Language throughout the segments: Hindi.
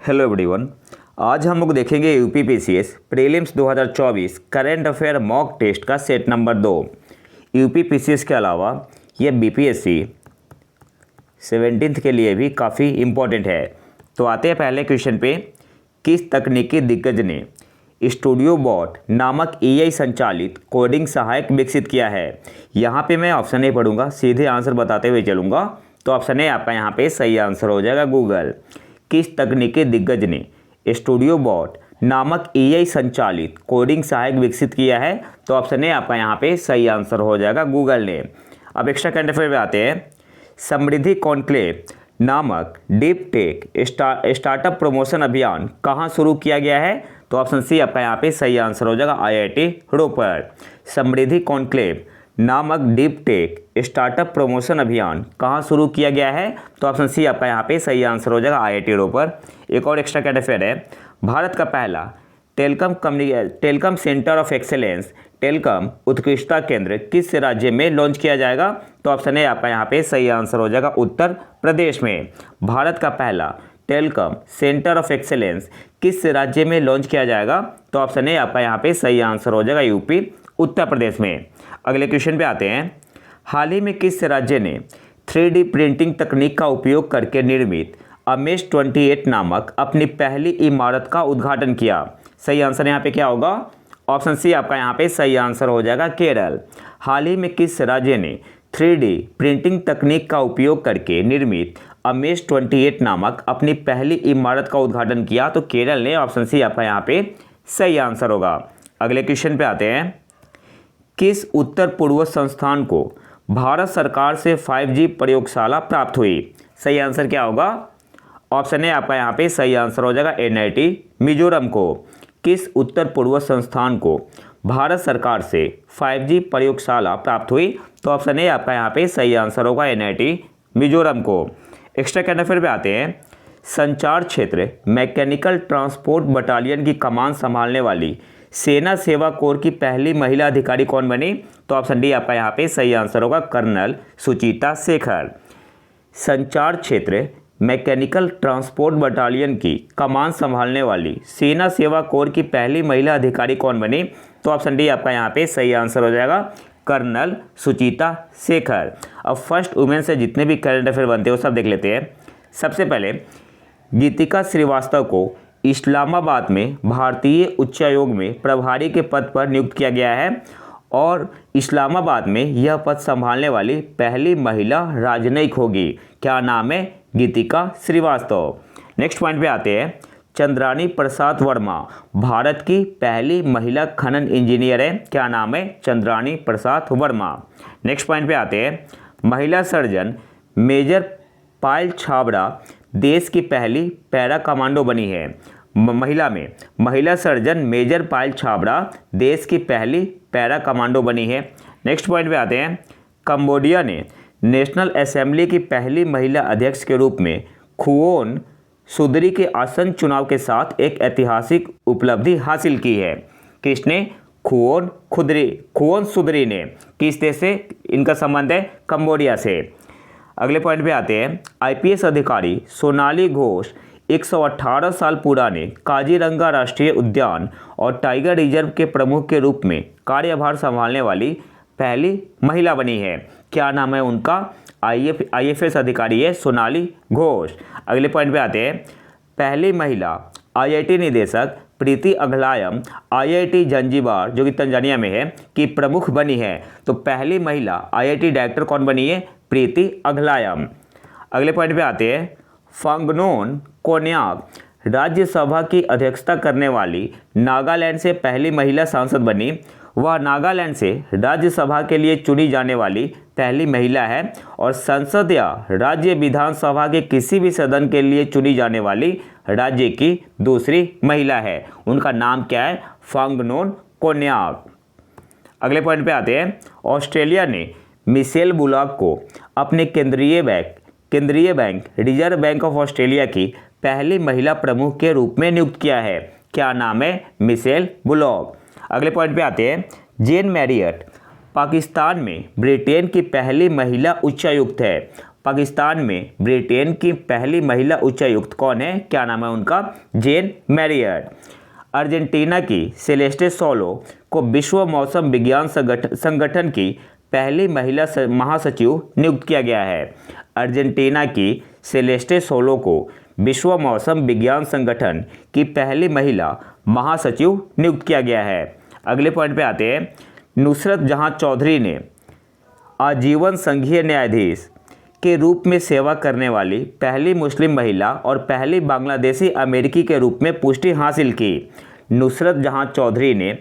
Hello everyone. आज हम लोग देखेंगे UPPCS prelims 2024 current affair mock test का सेट नंबर 2। यूपीपीसीएस के अलावा ये बीपीएससी 17th के लिए भी काफ़ी इम्पोर्टेंट है। तो आते हैं पहले क्वेश्चन पे। किस तकनीकी दिग्गज ने स्टूडियो बॉट नामक एआई संचालित कोडिंग सहायक विकसित किया है? यहाँ पे मैं ऑप्शन नहीं पढ़ूंगा, सीधे आंसर बताते हुए चलूँगा। तो ऑप्शन ए आपका यहाँ पे सही आंसर हो जाएगा, गूगल। किस तकनीकी दिग्गज ने स्टूडियो बॉट नामक एआई संचालित कोडिंग सहायक विकसित किया है? तो ऑप्शन ए आपका यहाँ पे सही आंसर हो जाएगा, गूगल ने। अब एक्स्ट्रा करंट अफेयर पे आते हैं। समृद्धि कॉन्क्लेव नामक डीप टेक स्टार्टअप प्रमोशन अभियान कहाँ शुरू किया गया है? तो ऑप्शन सी आपका यहाँ पे सही आंसर हो जाएगा, आईआईटी रोपर। समृद्धि कॉन्क्लेव नामक डीप टेक स्टार्टअप प्रमोशन अभियान कहाँ शुरू किया गया है? तो ऑप्शन सी आपका यहाँ पे सही आंसर हो जाएगा, आईआईटी रोपर। एक और एक्स्ट्रा करंट अफेयर है। भारत का पहला talcum centre of excellence talcum उत्कृष्टता केंद्र किस राज्य में लॉन्च किया जाएगा? तो ऑप्शन ए आपका यहाँ पे सही आंसर हो जाएगा, उत्तर प्रदेश में। भारत का पहला टेलकम सेंटर ऑफ एक्सेलेंस किस राज्य में लॉन्च किया जाएगा? तो ऑप्शन ए आपका यहाँ पे सही आंसर हो जाएगा, यूपी उत्तर प्रदेश में। अगले क्वेश्चन पे आते हैं। हाल ही में किस राज्य ने 3D प्रिंटिंग तकनीक का उपयोग करके निर्मित अमेज 28 नामक अपनी पहली इमारत का उद्घाटन किया? सही आंसर यहाँ पे क्या होगा? ऑप्शन सी आपका यहाँ पे सही आंसर हो जाएगा, केरल। हाल ही में किस राज्य ने 3D प्रिंटिंग तकनीक का उपयोग करके निर्मित अमेज 28 नामक अपनी पहली इमारत का उद्घाटन किया? तो केरल ने। ऑप्शन सी आपका यहाँ पे सही आंसर होगा। अगले क्वेश्चन पे आते हैं। किस उत्तर पूर्व संस्थान को भारत सरकार से 5G प्रयोगशाला प्राप्त हुई? सही आंसर क्या होगा? ऑप्शन है आपका यहाँ पे सही आंसर हो जाएगा, एनआईटी मिजोरम को। किस उत्तर पूर्व संस्थान को भारत सरकार से 5G प्रयोगशाला प्राप्त हुई? तो ऑप्शन है आपका यहाँ पे सही आंसर होगा, एनआईटी मिजोरम को। एक्स्ट्रा करंट अफेयर पे आते हैं। संचार क्षेत्र मैकेनिकल ट्रांसपोर्ट बटालियन की कमान संभालने वाली सेना सेवा कोर की पहली महिला अधिकारी कौन बनी? तो ऑप्शन डी आपका यहाँ पे सही आंसर होगा, कर्नल सुचिता शेखर। संचार क्षेत्र मैकेनिकल ट्रांसपोर्ट बटालियन की कमान संभालने वाली सेना सेवा कोर की पहली महिला अधिकारी कौन बनी? तो ऑप्शन डी आपका यहाँ पे सही आंसर हो जाएगा, कर्नल सुचिता शेखर। अब फर्स्ट वुमेन से जितने भी करंट अफेयर बनते हैं वो सब देख लेते हैं। सबसे पहले गीतिका श्रीवास्तव को इस्लामाबाद में भारतीय उच्चायोग में प्रभारी के पद पर नियुक्त किया गया है और इस्लामाबाद में यह पद संभालने वाली पहली महिला राजनयिक होगी। क्या नाम है? गीतिका श्रीवास्तव। नेक्स्ट पॉइंट पे आते हैं। चंद्रानी प्रसाद वर्मा भारत की पहली महिला खनन इंजीनियर है। क्या नाम है? चंद्रानी प्रसाद वर्मा। नेक्स्ट पॉइंट पे आते हैं। महिला सर्जन मेजर पायल छाबड़ा देश की पहली पैरा कमांडो बनी है। महिला सर्जन मेजर पायल छाबड़ा देश की पहली पैरा कमांडो बनी है। नेक्स्ट पॉइंट पे आते हैं। कंबोडिया ने नेशनल असेंबली की पहली महिला अध्यक्ष के रूप में खुओन सुदरी के आसन चुनाव के साथ एक ऐतिहासिक उपलब्धि हासिल की है। किसने? खुओन सुदरी ने। किस देश से इनका संबंध है? कंबोडिया से। अगले पॉइंट पे आते हैं। आईपीएस अधिकारी सोनाली घोष 118 साल पुराने काजीरंगा राष्ट्रीय उद्यान और टाइगर रिजर्व के प्रमुख के रूप में कार्यभार संभालने वाली पहली महिला बनी है। क्या नाम है उनका? आईएफएस अधिकारी है सोनाली घोष। अगले पॉइंट पे आते हैं। पहली महिला आईआईटी निदेशक प्रीति अगलायम आईआईटी जंजीबार जो कि तंजानिया में है की प्रमुख बनी है। तो पहली महिला आईआईटी डायरेक्टर कौन बनी है? प्रीति अगलायम। अगले पॉइंट पे आते हैं। फांगनोन कोन्याक राज्यसभा की अध्यक्षता करने वाली नागालैंड से पहली महिला सांसद बनी। वह नागालैंड से राज्यसभा के लिए चुनी जाने वाली पहली महिला है और संसद या राज्य विधानसभा के किसी भी सदन के लिए चुनी जाने वाली राज्य की दूसरी महिला है। उनका नाम क्या है? फांगनोन कोन्याक। अगले पॉइंट पे आते हैं। ऑस्ट्रेलिया ने मिशेल बुलॉक को अपने केंद्रीय bank reserve bank of Australia की पहली महिला प्रमुख के रूप में नियुक्त किया है। क्या नाम है? Michel bullock. अगले पॉइंट पे आते हैं। जेन मैरियट पाकिस्तान में ब्रिटेन की पहली महिला उच्चायुक्त है। पाकिस्तान में ब्रिटेन की पहली महिला उच्चायुक्त कौन है, क्या नाम है उनका, जेन मैरियट। अर्जेंटीना की सेलेस्टे सोलो को विश्व मौसम विज्ञान संगठन की पहली महिला महासचिव नियुक्त किया गया है। अर्जेंटीना की सेलेस्टे सोलो को विश्व मौसम विज्ञान संगठन की पहली महिला महासचिव नियुक्त किया गया है। अगले पॉइंट पे आते हैं। नुसरत जहां चौधरी ने आजीवन संघीय न्यायाधीश के रूप में सेवा करने वाली पहली मुस्लिम महिला और पहली बांग्लादेशी अमेरिकी के रूप में पुष्टि हासिल की। नुसरत जहां चौधरी ने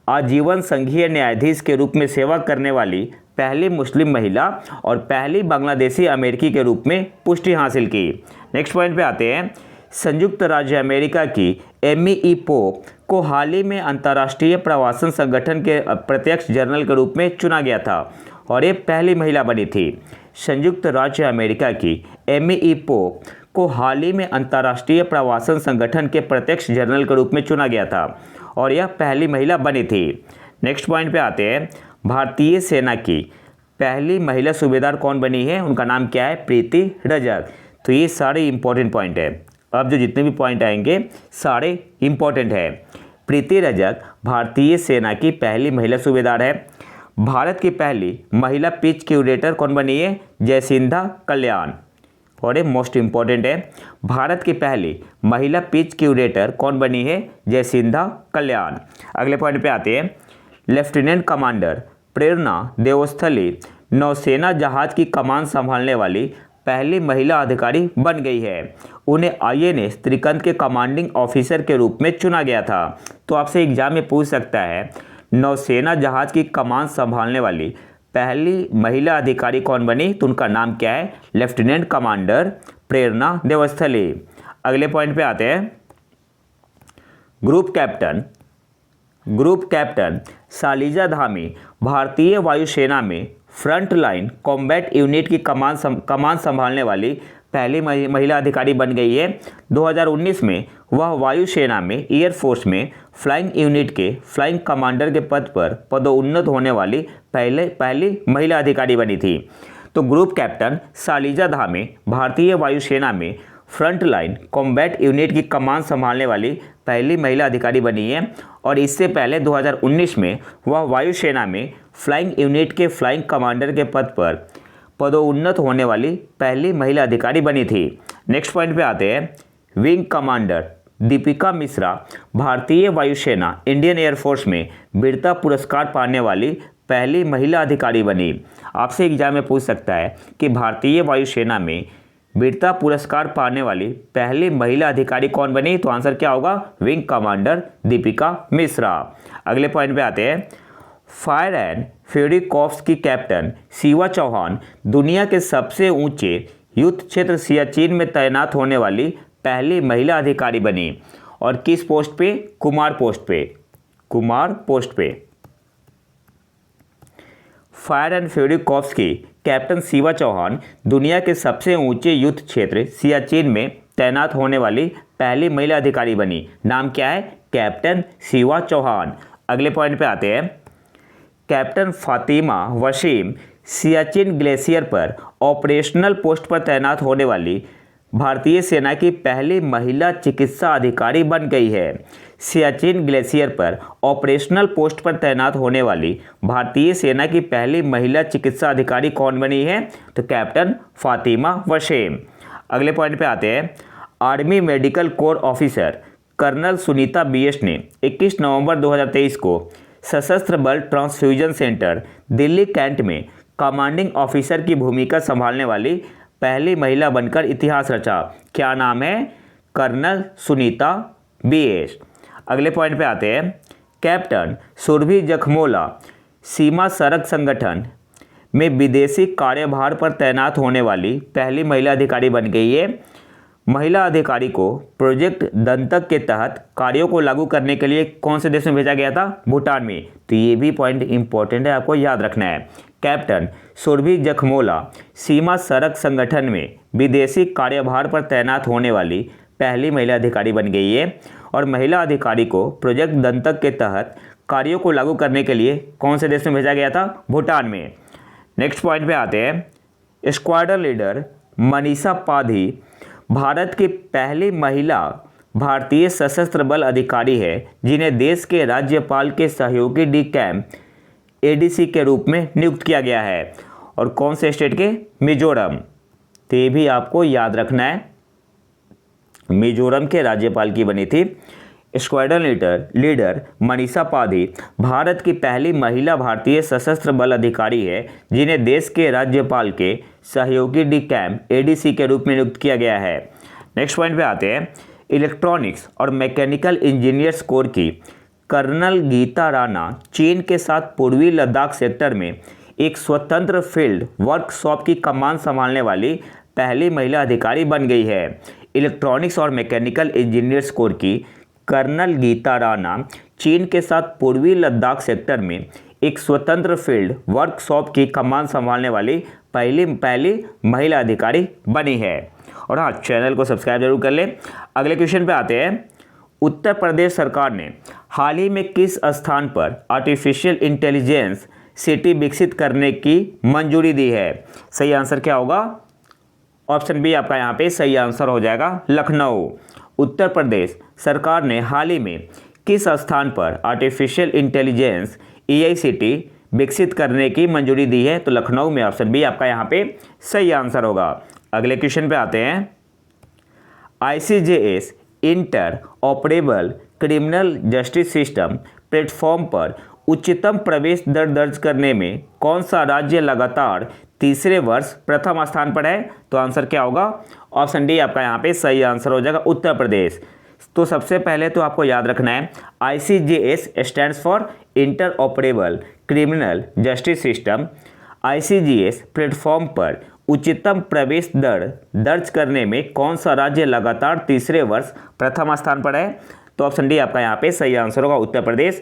आजीवन संघीय न्यायाधीश के रूप में सेवा करने वाली पहली मुस्लिम महिला और पहली बांग्लादेशी अमेरिकी के रूप में पुष्टि हासिल की। नेक्स्ट पॉइंट पे आते हैं। संयुक्त राज्य अमेरिका की एमी ई पोप को हाल ही में अंतर्राष्ट्रीय प्रवासन संगठन के प्रत्यक्ष जनरल के रूप में चुना गया था और ये पहली महिला बनी थी। संयुक्त राज्य अमेरिका की एमी ई पोप को हाल ही में अंतर्राष्ट्रीय प्रवासन संगठन के प्रत्यक्ष जनरल के रूप में चुना गया था और यह पहली महिला बनी थी। नेक्स्ट पॉइंट पे आते हैं। भारतीय सेना की पहली महिला सूबेदार कौन बनी है, उनका नाम क्या है, प्रीति रजक। तो ये सारे इंपॉर्टेंट पॉइंट है। अब जो जितने भी पॉइंट आएंगे सारे इंपॉर्टेंट है। प्रीति रजक भारतीय सेना की पहली महिला सूबेदार है। भारत की पहली महिला पिच क्यूरेटर कौन बनी है, जयसिंधा कल्याण। और ये मोस्ट इंपॉर्टेंट है। भारत की पहली महिला पिच क्यूरेटर कौन बनी है, जयसिंधा कल्याण। अगले पॉइंट पे आते हैं। लेफ्टिनेंट कमांडर प्रेरणा देवस्थली नौसेना जहाज की कमान संभालने वाली पहली महिला अधिकारी बन गई है। उन्हें INS त्रिकंत के कमांडिंग ऑफिसर के रूप में चुना गया था। तो आपसे एग्जाम में पूछ सकता है नौसेना जहाज की कमान संभालने वाली पहली महिला अधिकारी कौन बनी, तो उनका नाम क्या है, लेफ्टिनेंट कमांडर प्रेरणा देवस्थली। अगले पॉइंट पे आते हैं। ग्रुप कैप्टन शालिजा धामी भारतीय वायुसेना में फ्रंट लाइन कॉम्बैट यूनिट की कमान संभालने वाली पहली महिला अधिकारी बन गई है। 2019 में वह वायुसेना में एयरफोर्स में फ्लाइंग यूनिट के फ्लाइंग कमांडर के पद पर पदोन्नत होने वाली पहली महिला अधिकारी बनी थी। तो ग्रुप कैप्टन शालिजा धामी भारतीय वायुसेना में फ्रंट लाइन कॉम्बैट यूनिट की कमान संभालने वाली पहली महिला अधिकारी बनी है और इससे पहले 2019 में वह वायुसेना में फ्लाइंग यूनिट के फ्लाइंग कमांडर के पद पर पदोन्नत होने वाली पहली महिला अधिकारी बनी थी। नेक्स्ट पॉइंट पे आते हैं। विंग कमांडर दीपिका मिश्रा भारतीय वायुसेना इंडियन एयरफोर्स में वीरता पुरस्कार पाने वाली पहली महिला अधिकारी बनी। आपसे एग्जाम में पूछ सकता है कि भारतीय वायुसेना में वीरता पुरस्कार पाने वाली पहली महिला अधिकारी कौन बनी, तो आंसर क्या होगा, विंग कमांडर दीपिका मिश्रा। अगले पॉइंट पे आते हैं। फायर एंड फ्यूरी कॉर्प्स की कैप्टन शिवा चौहान दुनिया के सबसे ऊंचे युद्ध क्षेत्र सियाचिन में तैनात होने वाली पहली महिला अधिकारी बनी और किस पोस्ट पे, कुमार पोस्ट पे। फायर एंड फ्यूरी कॉर्प्स की कैप्टन शिवा चौहान दुनिया के सबसे ऊंचे युद्ध क्षेत्र सियाचिन में तैनात होने वाली पहली महिला अधिकारी बनी। नाम क्या है, कैप्टन शिवा चौहान। अगले पॉइंट पे आते हैं। कैप्टन फातिमा वसीम सियाचिन ग्लेशियर पर ऑपरेशनल पोस्ट पर तैनात होने वाली भारतीय सेना की पहली महिला चिकित्सा अधिकारी बन गई है। सियाचिन ग्लेशियर पर ऑपरेशनल पोस्ट पर तैनात होने वाली भारतीय सेना की पहली महिला चिकित्सा अधिकारी कौन बनी है, तो कैप्टन फातिमा वसीम। अगले पॉइंट पे आते हैं। Army medical corps officer colonel Sunita BS ने 21 नवंबर 2023 को सशस्त्र बल ट्रांसफ्यूजन सेंटर दिल्ली कैंट में कमांडिंग ऑफिसर की भूमिका संभालने वाली पहली महिला बनकर इतिहास रचा। क्या नाम है, कर्नल सुनीता BS। अगले पॉइंट पे आते हैं। कैप्टन सुरभि जखमोला सीमा सड़क संगठन में विदेशी कार्यभार पर तैनात होने वाली पहली महिला अधिकारी बन गई है। महिला अधिकारी को प्रोजेक्ट दंतक के तहत कार्यों को लागू करने के लिए कौन से देश में भेजा गया था, भूटान में। तो ये भी पॉइंट इंपॉर्टेंट है, आपको याद रखना है। कैप्टन सुरभि जखमोला सीमा सड़क संगठन में विदेशी कार्यभार पर तैनात होने वाली पहली महिला अधिकारी बन गई है और महिला अधिकारी को प्रोजेक्ट दंतक के तहत कार्यों को लागू करने के लिए कौन से देश में भेजा गया था, भूटान में। नेक्स्ट पॉइंट पे आते हैं। स्क्वाड्रन लीडर मनीषा पाधी भारत की पहली महिला भारतीय सशस्त्र बल अधिकारी है जिन्हें देश के राज्यपाल के सहयोगी डी कैम एडीसी के रूप में नियुक्त किया गया है। और कौन से स्टेट के? मिजोरम। तो ये भी आपको याद रखना है, मिजोरम के राज्यपाल की बनी थी। स्क्वाड्रन लीडर मनीषा पाधी भारत की पहली महिला भारतीय सशस्त्र बल अधिकारी है जिन्हें देश के राज्यपाल के सहयोगी डी कैम एडीसी के रूप में नियुक्त किया गया है। नेक्स्ट पॉइंट पे आते हैं। इलेक्ट्रॉनिक्स और मैकेनिकल इंजीनियर्स कोर की कर्नल गीता राणा चीन के साथ पूर्वी लद्दाख सेक्टर में एक स्वतंत्र फील्ड वर्कशॉप की कमान संभालने वाली पहली महिला अधिकारी बन गई है। इलेक्ट्रॉनिक्स और मैकेनिकल इंजीनियर्स कोर की कर्नल गीता राणा चीन के साथ पूर्वी लद्दाख सेक्टर में एक स्वतंत्र फील्ड वर्कशॉप की कमान संभालने वाली पहली महिला अधिकारी बनी है। और हाँ, चैनल को सब्सक्राइब जरूर कर लें। अगले क्वेश्चन पे आते हैं। उत्तर प्रदेश सरकार ने हाल ही में किस स्थान पर आर्टिफिशियल इंटेलिजेंस सिटी विकसित करने की मंजूरी दी है? सही आंसर क्या होगा? ऑप्शन बी आपका यहाँ पे सही आंसर हो जाएगा, लखनऊ। उत्तर प्रदेश सरकार ने हाल ही में किस स्थान पर आर्टिफिशियल इंटेलिजेंस एआई सिटी विकसित करने की मंजूरी दी है? तो लखनऊ में ऑप्शन बी आपका यहाँ पे सही आंसर होगा। अगले क्वेश्चन पे आते हैं। ICJS inter operable criminal justice system platform पर उच्चतम प्रवेश दर दर्ज करने में कौन सा राज्य लगातार तीसरे वर्ष प्रथम स्थान पर है? तो आंसर क्या होगा? ऑप्शन डी आपका यहाँ पे सही आंसर हो जाएगा, उत्तर प्रदेश। तो सबसे पहले तो आपको याद रखना है ICJS stands for inter operable criminal justice system. ICJS platform पर उच्चतम प्रवेश दर दर्ज करने में कौन सा राज्य लगातार तीसरे वर्ष प्रथम स्थान पर है? तो ऑप्शन डी आपका यहाँ पे सही आंसर होगा, उत्तर प्रदेश।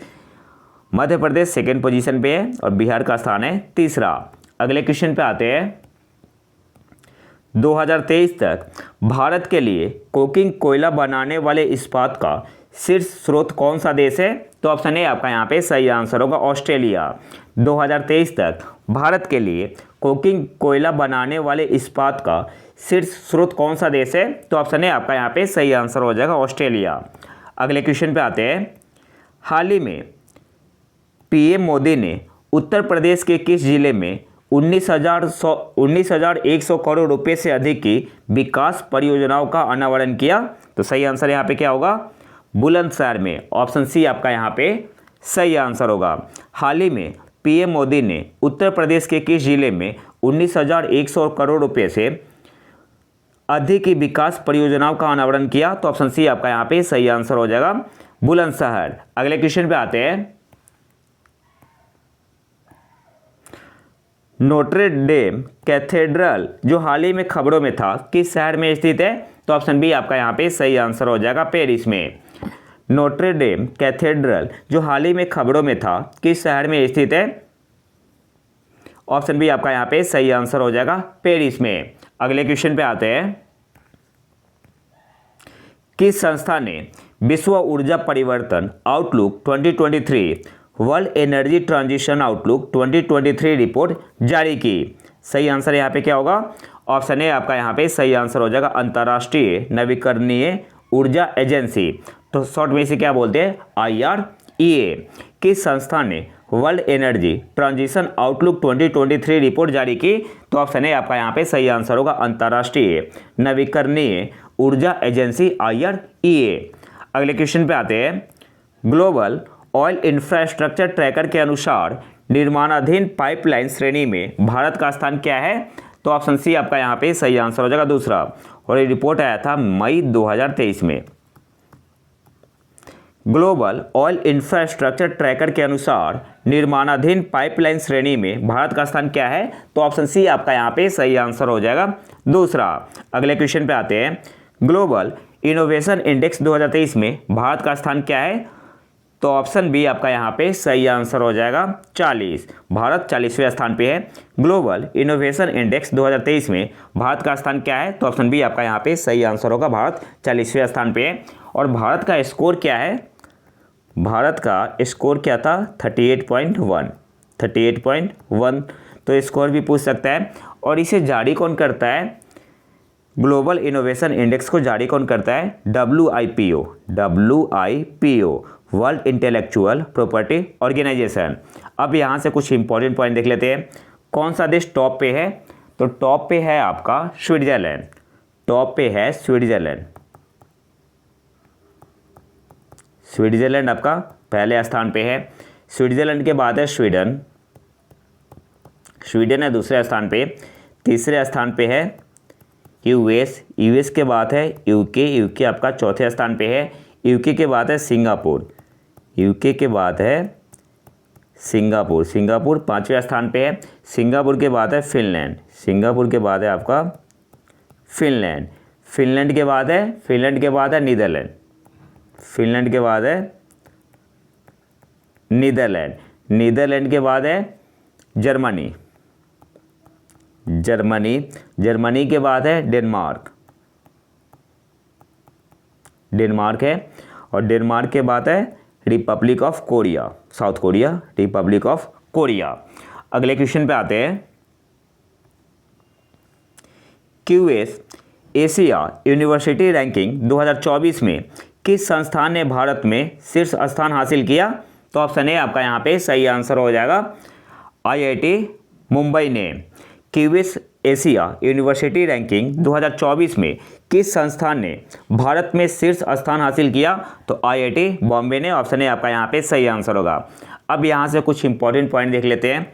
मध्य प्रदेश सेकेंड पोजीशन पे है और बिहार का स्थान है तीसरा। अगले क्वेश्चन पे आते हैं। 2023 तक भारत के लिए कोकिंग कोयला बनाने वाले इस्पात का शीर्ष स्रोत कौन सा देश है? तो ऑप्शन ए आपका यहाँ पे सही आंसर होगा, ऑस्ट्रेलिया। 2023 तक भारत के लिए कोकिंग कोयला बनाने वाले इस्पात का शीर्ष स्रोत कौन सा देश है? तो ऑप्शन ए आपका यहाँ पे सही आंसर हो जाएगा, ऑस्ट्रेलिया। अगले क्वेश्चन पे आते हैं। हाल ही में पीएम मोदी ने उत्तर प्रदेश के किस जिले में 19,100 करोड़ रुपए से अधिक की विकास परियोजनाओं का अनावरण किया? तो सही आंसर यहाँ पे क्या होगा? बुलंदशहर में। ऑप्शन सी आपका यहाँ पे सही आंसर होगा। हाल ही में पीएम मोदी ने उत्तर प्रदेश के किस जिले में 19,100 करोड़ रुपए से अधिक की विकास परियोजनाओं का अनावरण किया? तो ऑप्शन सी आपका यहाँ पे सही आंसर हो जाएगा, बुलंदशहर। अगले क्वेश्चन पे आते हैं। नोट्रे डेम कैथेड्रल जो हाल ही में खबरों में था किस शहर में स्थित है? तो ऑप्शन बी आपका यहाँ पे सही आंसर हो जाएगा, पेरिस में। नोट्रे डेम कैथेड्रल जो हाल ही में खबरों में था किस शहर में स्थित है? ऑप्शन बी आपका यहाँ पे सही आंसर हो जाएगा, पेरिस में। अगले क्वेश्चन पे आते हैं। किस संस्था ने विश्व ऊर्जा परिवर्तन outlook 2023 world energy transition outlook 2023 report जारी की? सही आंसर यहाँ पे क्या होगा? ऑप्शन ए आपका यहाँ पे सही आंसर हो जाएगा, अंतर्राष्ट्रीय नवीकरणीय ऊर्जा एजेंसी। तो शॉर्ट में इसे क्या बोलते हैं? IREA। किस संस्था ने world energy transition outlook 2023 report जारी की? तो ऑप्शन ए आपका यहाँ पे सही आंसर होगा, अंतर्राष्ट्रीय नवीकरणीय ऊर्जा एजेंसी IREA। अगले क्वेश्चन पे आते हैं। ग्लोबल ऑयल इंफ्रास्ट्रक्चर ट्रैकर के अनुसार निर्माणाधीन पाइपलाइन श्रेणी में भारत का स्थान क्या है? तो ऑप्शन सी आपका यहाँ पे सही आंसर हो जाएगा, दूसरा। और ये रिपोर्ट आया था मई 2023 में। ग्लोबल ऑयल इंफ्रास्ट्रक्चर ट्रैकर के अनुसार निर्माणाधीन पाइपलाइन श्रेणी में भारत का स्थान क्या है? तो ऑप्शन सी आपका यहाँ पे सही आंसर हो जाएगा, दूसरा। अगले क्वेश्चन पे आते हैं। ग्लोबल इनोवेशन इंडेक्स 2023 में भारत का स्थान क्या है? तो ऑप्शन बी आपका यहाँ पे सही आंसर हो जाएगा, 40। भारत 40वें स्थान पे है। ग्लोबल इनोवेशन इंडेक्स 2023 में भारत का स्थान क्या है? तो ऑप्शन बी आपका यहाँ पे सही आंसर होगा, भारत 40वें स्थान पे है। और भारत का स्कोर क्या है? भारत का स्कोर क्या था? 38.1। तो स्कोर भी पूछ सकता है। और इसे जारी कौन करता है, ग्लोबल इनोवेशन इंडेक्स को जारी कौन करता है, WIPO, world intellectual property organisation. अब यहाँ से कुछ इंपॉर्टेंट पॉइंट देख लेते हैं। कौन सा देश टॉप पे है, तो टॉप पे है आपका स्विट्जरलैंड, टॉप पे है स्विट्जरलैंड। स्विट्जरलैंड आपका पहले स्थान पे है। स्विट्जरलैंड के बाद है स्वीडन, स्वीडन है दूसरे स्थान पे। तीसरे स्थान पे है यूएस के बाद है यूके आपका चौथे स्थान पे है। यूके के बाद है सिंगापुर, सिंगापुर पांचवें स्थान पे है। सिंगापुर के बाद है फिनलैंड, आपका फिनलैंड के बाद है नीदरलैंड, नीदरलैंड के बाद है जर्मनी के बाद है डेनमार्क है, और डेनमार्क के बाद है Republic of Korea, south Korea, Republic of Korea. अगले क्वेश्चन पे आते हैं। QS एशिया यूनिवर्सिटी रैंकिंग 2024 में किस संस्थान ने भारत में शीर्ष स्थान हासिल किया, तो ऑप्शन ए आपका यहाँ पे सही आंसर हो जाएगा, IIT मुंबई ने। QS एशिया यूनिवर्सिटी रैंकिंग 2024 में किस संस्थान ने भारत में शीर्ष स्थान हासिल किया, तो IIT बॉम्बे ने। ऑप्शन ए आपका यहाँ पे सही आंसर होगा। अब यहाँ से कुछ इंपॉर्टेंट पॉइंट देख लेते हैं।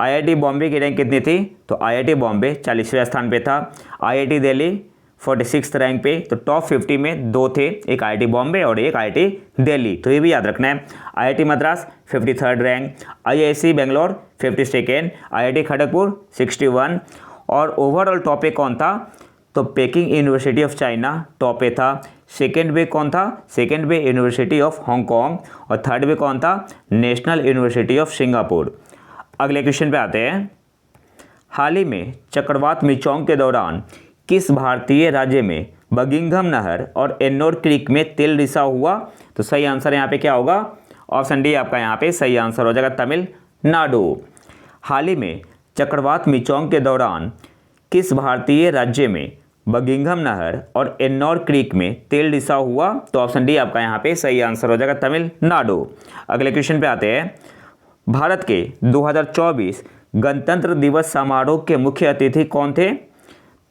IIT बॉम्बे की रैंक कितनी थी, तो IIT बॉम्बे 40वें स्थान पे था। IIT दिल्ली 46 रैंक पे। तो टॉप 50 में दो थे, एक IIT बॉम्बे और एक IIT दिल्ली, तो ये भी याद रखना है। IIT Madras 53 rank, IISc Bangalore 52, IIT Kharagpur 61, और ओवरऑल टॉप पे कौन था, तो packing university of China top पे था। सेकेंड पे कौन था, सेकेंड पे यूनिवर्सिटी ऑफ हांगकांग, और थर्ड पे कौन था, नेशनल यूनिवर्सिटी ऑफ सिंगापुर। अगले क्वेश्चन पे आते हैं। हाल ही में चक्रवात मिचोंग के दौरान किस भारतीय राज्य में बकिंघम नहर और एन्नोर क्रीक में तेल रिसाव हुआ, तो सही आंसर यहाँ पे क्या होगा, ऑप्शन डी आपका यहाँ पे सही आंसर हो जाएगा, तमिलनाडु। हाल ही में चक्रवात मिचोंग के दौरान किस भारतीय राज्य में बकिंघम नहर और एन्नोर क्रीक में तेल रिसाव हुआ, तो ऑप्शन डी आपका यहाँ पे सही आंसर हो जाएगा, तमिलनाडु। अगले क्वेश्चन पे आते हैं। भारत के 2024 गणतंत्र दिवस समारोह के मुख्य अतिथि कौन थे,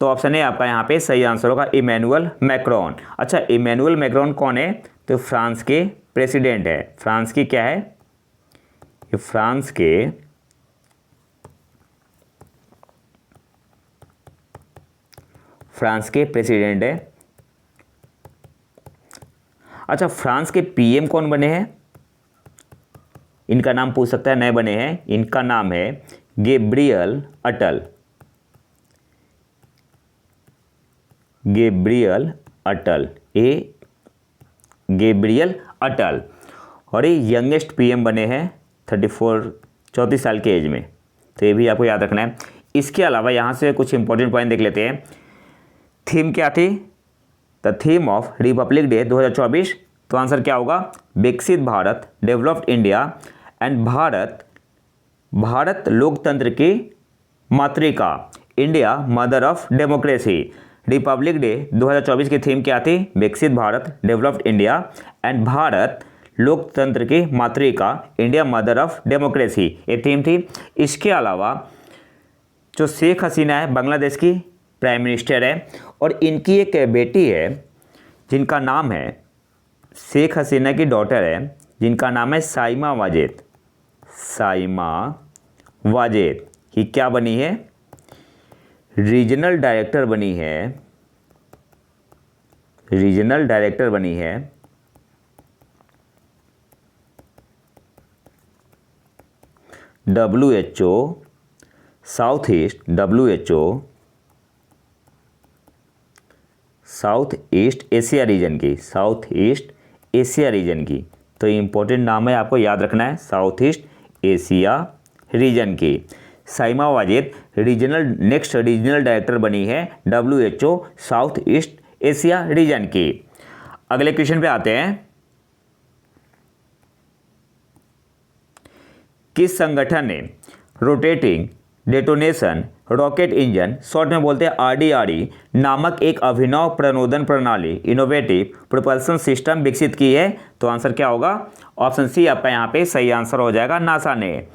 तो ऑप्शन ए आपका यहाँ पे सही आंसर होगा, इमैनुअल मैक्रोन। अच्छा, इमैनुअल मैक्रोन कौन है, तो फ्रांस के प्रेसिडेंट है। फ्रांस की क्या है, ये फ्रांस के प्रेसिडेंट है। अच्छा, फ्रांस के PM कौन बने हैं, इनका नाम पूछ सकता है, नए बने हैं। इनका नाम है गैब्रियल अटल, गैब्रियल अटल, और ये यंगेस्ट PM बने हैं 34 साल के एज में, तो ये भी आपको याद रखना है। इसके अलावा यहाँ से कुछ इंपॉर्टेंट पॉइंट देख लेते हैं। थीम क्या थी, the theme of Republic day 2024, तो आंसर क्या होगा, विकसित Bharat, developed India and Bharat लोकतंत्र की मातृका, India mother of democracy. Republic day 2024 की थीम क्या थी, विकसित Bharat, developed India and Bharat लोकतंत्र की मातृका, इंडिया मदर ऑफ डेमोक्रेसी, ये थीम थी। इसके अलावा जो शेख हसीना है, बांग्लादेश की प्राइम मिनिस्टर है, और इनकी एक बेटी है जिनका नाम है, शेख हसीना की डॉटर है जिनका नाम है साइमा वाजेद, ये क्या बनी है, रीजनल डायरेक्टर बनी है WHO south east Asia region की, तो इम्पोर्टेंट नाम है, आपको याद रखना है, साउथ ईस्ट एशिया रीजन की। Saima Wazed next regional director बनी है WHO south east Asia region की। अगले क्वेश्चन पे आते हैं। किस संगठन ने rotating detonation rocket engine, short में बोलते हैं RDRE नामक एक अभिनव प्रणोदन प्रणाली इनोवेटिव प्रोपल्सन सिस्टम विकसित की है। तो आंसर क्या होगा? ऑप्शन सी आपका यहाँ पे सही आंसर हो जाएगा। नासा ने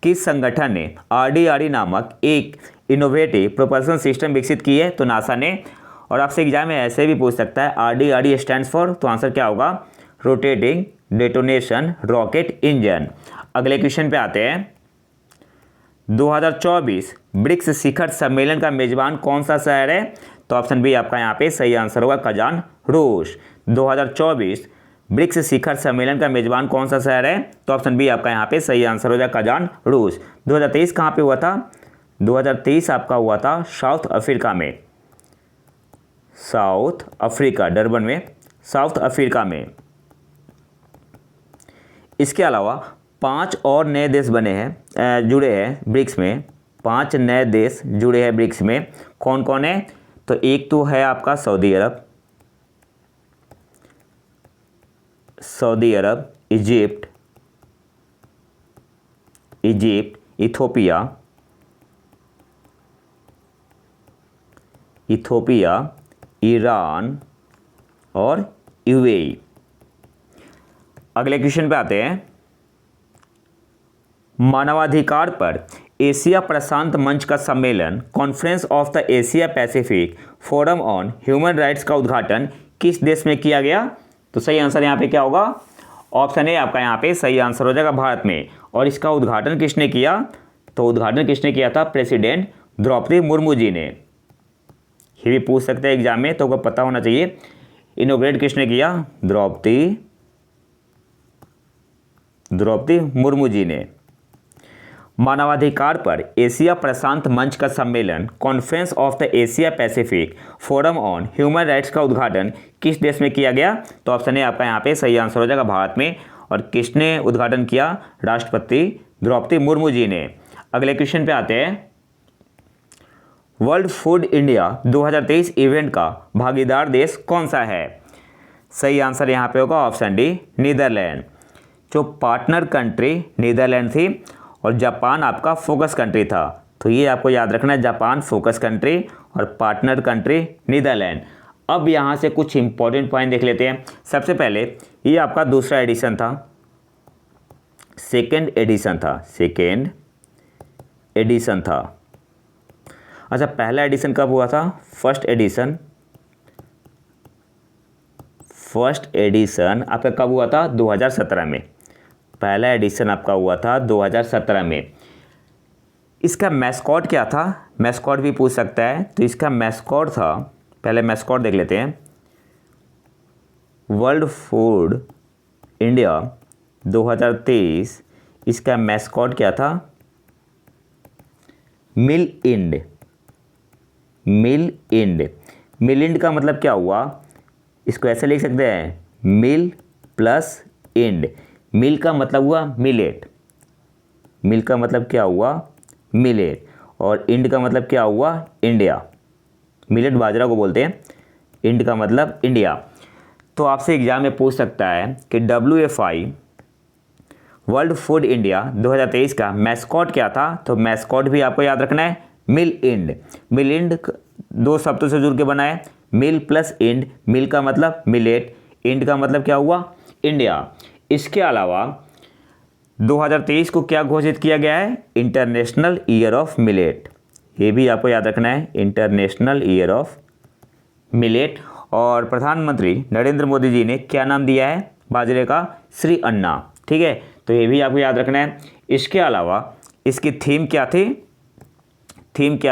किस संगठन ने RDRE नामक एक इनोवेटिव प्रोपल्सन सिस्टम विकसित की है? तो नासा ने। और आपसे एग्जाम में ऐसे भी पूछ सकता है RDRE स्टैंड्स फॉर, तो आंसर क्या होगा? Rotating detonation rocket engine. अगले क्वेश्चन पे आते हैं। 2024 ब्रिक्स शिखर सम्मेलन का मेजबान कौन सा शहर है? तो ऑप्शन बी आपका यहाँ पे सही आंसर होगा, कजान, रूस। 2024 ब्रिक्स शिखर सम्मेलन का मेजबान कौन सा शहर है? तो ऑप्शन बी आपका यहाँ पे सही आंसर हो जाएगा, कजान, रूस। 2023 कहाँ पे हुआ था? 2023 आपका हुआ था साउथ अफ्रीका में, साउथ अफ्रीका, डरबन में, साउथ अफ्रीका में। इसके अलावा 5 और नए देश बने हैं, जुड़े हैं ब्रिक्स में। 5 नए देश जुड़े हैं ब्रिक्स में। कौन कौन है? तो एक तो है आपका सऊदी अरब, इजिप्ट, इथोपिया, ईरान और UAE। अगले क्वेश्चन पे आते हैं। मानवाधिकार पर एशिया प्रशांत मंच का सम्मेलन conference of the Asia Pacific forum on human rights का उद्घाटन किस देश में किया गया? तो सही आंसर यहाँ पे क्या होगा? ऑप्शन ए आपका यहाँ पे सही आंसर हो जाएगा, भारत में। और इसका उद्घाटन किसने किया? तो उद्घाटन किसने किया था? प्रेसिडेंट द्रौपदी मुर्मू जी ने। ये भी पूछ सकते हैं एग्जाम में, तो आपको पता होना चाहिए। इनोग्रेट किसने किया? द्रौपदी मुर्मू जी ने। मानवाधिकार पर एशिया प्रशांत मंच का सम्मेलन conference of the Asia Pacific forum on human rights का उद्घाटन किस देश में किया गया? तो ऑप्शन ए आपका यहाँ पे सही आंसर हो जाएगा, भारत में। और किसने उद्घाटन किया? राष्ट्रपति द्रौपदी मुर्मू जी ने। अगले क्वेश्चन पे आते हैं। वर्ल्ड फूड इंडिया 2023 इवेंट का भागीदार देश कौन सा है? सही आंसर यहाँ पे होगा ऑप्शन डी, नीदरलैंड। जो पार्टनर कंट्री नीदरलैंड थी और जापान आपका फोकस कंट्री था। तो ये आपको याद रखना है, जापान फोकस कंट्री और पार्टनर कंट्री नीदरलैंड। अब यहाँ से कुछ इंपॉर्टेंट पॉइंट देख लेते हैं। सबसे पहले ये आपका दूसरा एडिशन था, सेकेंड एडिशन था। अच्छा, पहला एडिशन कब हुआ था? फर्स्ट एडिशन आपका कब हुआ था? 2017 में। पहला एडिशन आपका हुआ था 2017 में। इसका मैस्कॉट क्या था? मैस्कॉट भी पूछ सकता है। तो इसका मैस्कॉट था, पहले मैस्कॉट देख लेते हैं। वर्ल्ड फूड इंडिया 2023 इसका मैस्कॉट क्या था? मिल इंड। मिल इंड का मतलब क्या हुआ? इसको ऐसे लिख सकते हैं, मिल प्लस इंड। मिल का मतलब हुआ मिलेट, मिल का मतलब क्या हुआ? मिलेट। और इंड का मतलब क्या हुआ? इंडिया। मिलेट बाजरा को बोलते हैं, इंड का मतलब इंडिया। तो आपसे एग्जाम में पूछ सकता है कि WFI वर्ल्ड फूड इंडिया 2023 का मैस्कॉट क्या था? तो मैस्कॉट भी आपको याद रखना है, मिल इंड। मिल इंड 2 शब्दों से जुड़ के बना है, मिल प्लस इंड। मिल का मतलब मिलेट, इंड का मतलब क्या हुआ? इंडिया। इसके अलावा 2023 को क्या घोषित किया गया है? International year of millet. ये भी आपको याद रखना है, इंटरनेशनल ईयर ऑफ मिलेट। और प्रधानमंत्री नरेंद्र मोदी जी ने क्या नाम दिया है बाजरे का? श्री अन्ना। ठीक है, तो ये भी आपको याद रखना है। इसके अलावा इसकी थीम क्या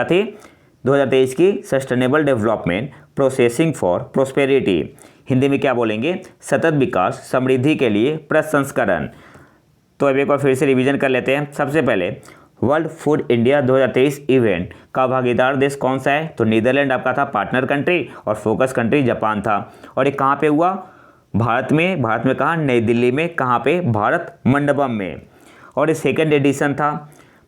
थी? 2023 की sustainable development processing for prosperity. Hindi में क्या बोलेंगे? सतत विकास समृद्धि के लिए प्रसंस्करण। तो अब एक बार फिर से रिवीजन कर लेते हैं। सबसे पहले वर्ल्ड फूड इंडिया 2023 इवेंट का भागीदार देश कौन सा है? तो नीदरलैंड आपका था पार्टनर कंट्री और फोकस कंट्री जापान था। और ये कहाँ पे हुआ? भारत में कहाँ? नई दिल्ली में। कहाँ पे? भारत मंडपम में। और ये सेकेंड एडिशन था।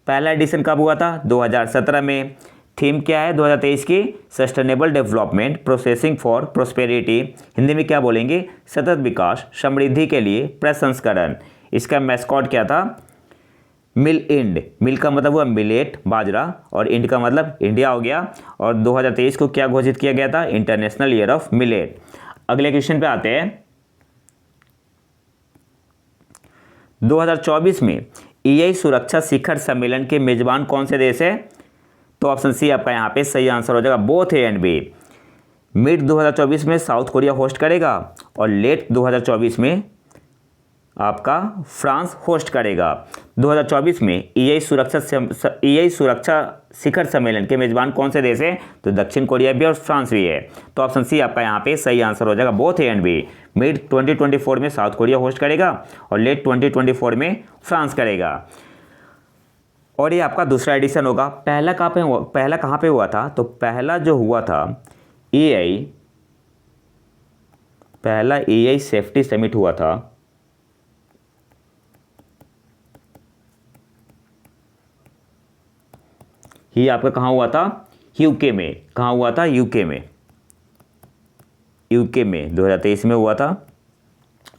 पहला एडिशन कब हुआ था? 2017 में। थीम क्या है 2023 की? Sustainable development processing for prosperity. Hindi में क्या बोलेंगे? सतत विकास समृद्धि के लिए प्रसंस्करण। इसका मैस्कॉट क्या था? मिल इंड, मिल का मतलब हुआ मिलेट बाजरा और इंड का मतलब इंडिया हो गया। और 2023 को क्या घोषित किया गया था? International year of millet. अगले क्वेश्चन पे आते हैं। 2024 में EI सुरक्षा शिखर सम्मेलन के मेजबान कौन से देश है? तो ऑप्शन सी आपका यहाँ पे सही आंसर हो जाएगा, both a and b. Mid 2024 में साउथ कोरिया होस्ट करेगा और लेट 2024 में आपका फ्रांस होस्ट करेगा। 2024 में EI सुरक्षा शिखर सम्मेलन के मेजबान कौन से देश हैं? तो दक्षिण कोरिया भी और फ्रांस भी है। तो ऑप्शन सी आपका यहाँ पे सही आंसर हो जाएगा, both a and b. Mid 2024 में साउथ कोरिया होस्ट करेगा और लेट 2024 में फ्रांस करेगा। और ये आपका दूसरा एडिशन होगा। पहला कहाँ पे हुआ था? तो पहला जो हुआ था पहला EI सेफ्टी समिट हुआ था ये आपका कहाँ हुआ था? यूके में। कहाँ हुआ था? यूके में 2023 में हुआ था।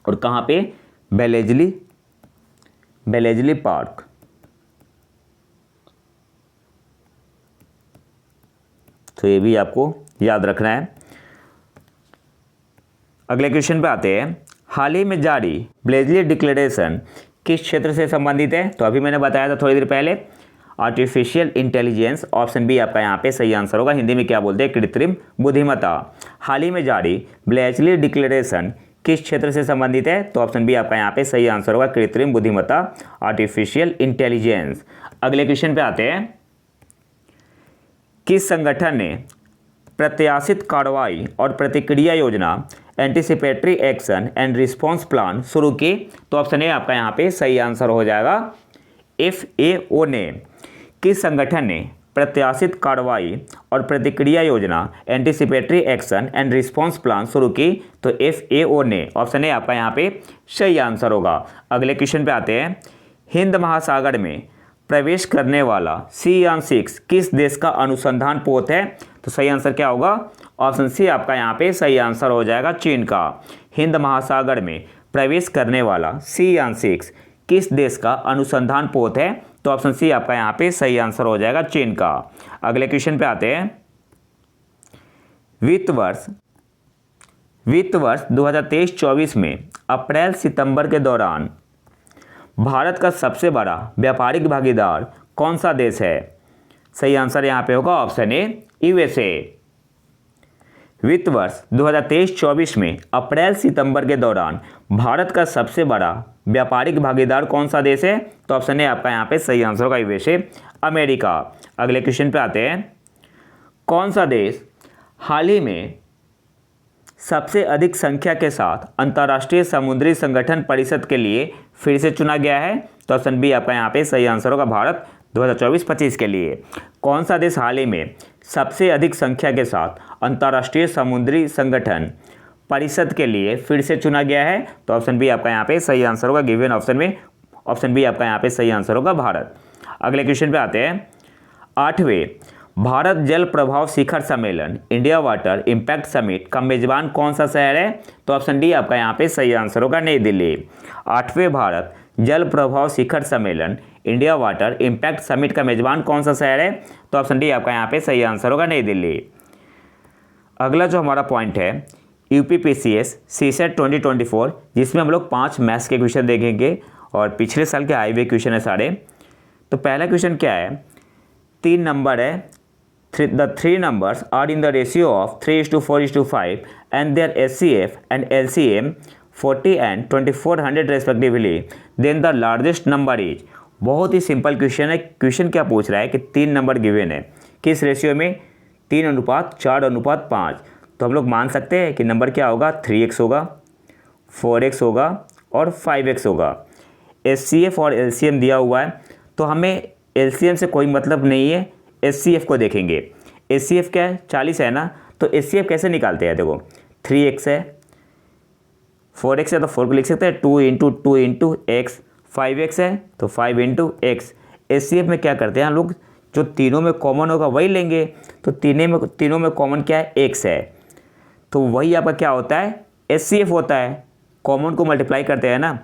और कहाँ पे? बेलेजली पार्क। तो ये भी आपको याद रखना है। अगले क्वेश्चन पे आते हैं। हाल ही में जारी ब्लेजली डिक्लेरेशन किस क्षेत्र से संबंधित है? तो अभी मैंने बताया था थोड़ी देर पहले, आर्टिफिशियल इंटेलिजेंस। ऑप्शन बी आपका यहाँ पे सही आंसर होगा। हिंदी में क्या बोलते हैं? कृत्रिम बुद्धिमत्ता। हाल ही में जारी ब्लेजली डिक्लेरेशन किस क्षेत्र से संबंधित है? तो ऑप्शन बी आपका यहाँ पे सही आंसर होगा, कृत्रिम बुद्धिमत्ता, आर्टिफिशियल इंटेलिजेंस। अगले क्वेश्चन पे आते हैं। किस संगठन ने प्रत्याशित कार्रवाई और प्रतिक्रिया योजना anticipatory action and response plan शुरू की? तो ऑप्शन ए आपका यहाँ पे सही आंसर हो जाएगा, FAO ने। किस संगठन ने प्रत्याशित कार्रवाई और प्रतिक्रिया योजना anticipatory action and response plan शुरू की? तो FAO ने। ऑप्शन ए आपका यहाँ पे सही आंसर होगा। अगले क्वेश्चन पे आते हैं। हिंद महासागर में प्रवेश करने वाला Chandrayaan-6 किस देश का अनुसंधान पोत है? तो सही आंसर क्या होगा? ऑप्शन सी आपका यहाँ पे सही आंसर हो जाएगा, चीन का। हिंद महासागर में प्रवेश करने वाला Chandrayaan-6 किस देश का अनुसंधान पोत है? तो ऑप्शन सी आपका यहाँ पे सही आंसर हो जाएगा, चीन का। अगले क्वेश्चन पे आते हैं। वित्त वर्ष 2023-24 में अप्रैल सितंबर के दौरान भारत का सबसे बड़ा व्यापारिक भागीदार कौन सा देश है? सही आंसर यहाँ पे होगा ऑप्शन ए, USA। वित्त वर्ष 2023-24 में अप्रैल सितंबर के दौरान भारत का सबसे बड़ा व्यापारिक भागीदार कौन सा देश है? तो ऑप्शन ए आपका यहाँ पे सही आंसर होगा, USA, अमेरिका। अगले क्वेश्चन पे आते हैं। कौन सा देश हाल ही में सबसे अधिक संख्या के साथ अंतर्राष्ट्रीय समुद्री संगठन परिषद के लिए फिर से चुना गया है? तो ऑप्शन बी आपका यहाँ पे सही आंसर होगा, भारत 2024-25 के लिए। कौन सा देश हाल ही में सबसे अधिक संख्या के साथ अंतर्राष्ट्रीय समुद्री संगठन परिषद के लिए फिर से चुना गया है? तो ऑप्शन बी आपका यहाँ पे सही आंसर होगा, गिवन ऑप्शन में ऑप्शन बी आपका यहाँ पे सही आंसर होगा, भारत। अगले क्वेश्चन पे आते हैं। 8वें भारत जल प्रभाव शिखर सम्मेलन इंडिया वाटर इम्पैक्ट समिट का मेजबान कौन सा शहर है? तो ऑप्शन डी आपका यहाँ पे सही आंसर होगा, नई दिल्ली। 8वें भारत जल प्रभाव शिखर सम्मेलन इंडिया वाटर इम्पैक्ट समिट का मेजबान कौन सा शहर है? तो ऑप्शन डी आपका यहाँ पे सही आंसर होगा, नई दिल्ली। अगला जो हमारा पॉइंट है, UPPCS CSET 2024, जिसमें हम लोग 5 मैथ्स के क्वेश्चन देखेंगे और पिछले साल के आए हुए क्वेश्चन है सारे। तो पहला क्वेश्चन क्या है? 3 नंबर है। The 3 numbers are in the ratio of 3:4:5 and their HCF and LCM 40 and 2400 respectively. Then the largest number is। बहुत ही सिंपल क्वेश्चन है। क्वेश्चन क्या पूछ रहा है कि 3 नंबर गिवन है, किस रेशियो में? 3:4:5। तो हम लोग मान सकते हैं कि नंबर क्या होगा? 3x होगा, 4x होगा और 5x होगा। HCF और LCM दिया हुआ है, तो हमें LCM से कोई मतलब नहीं है, HCF को देखेंगे। HCF क्या है? 40 है ना, तो HCF कैसे निकालते हैं? देखो 3x है, 4x है तो 4 को लिख सकते हैं 2 × 2 × x, 5x है तो 5 × x। HCF में क्या करते हैं हम लोग? जो तीनों में कॉमन होगा वही लेंगे। तो तीनों में कॉमन क्या है? x है, तो वही आपका क्या होता है? HCF होता है। कॉमन को मल्टीप्लाई करते हैं ना।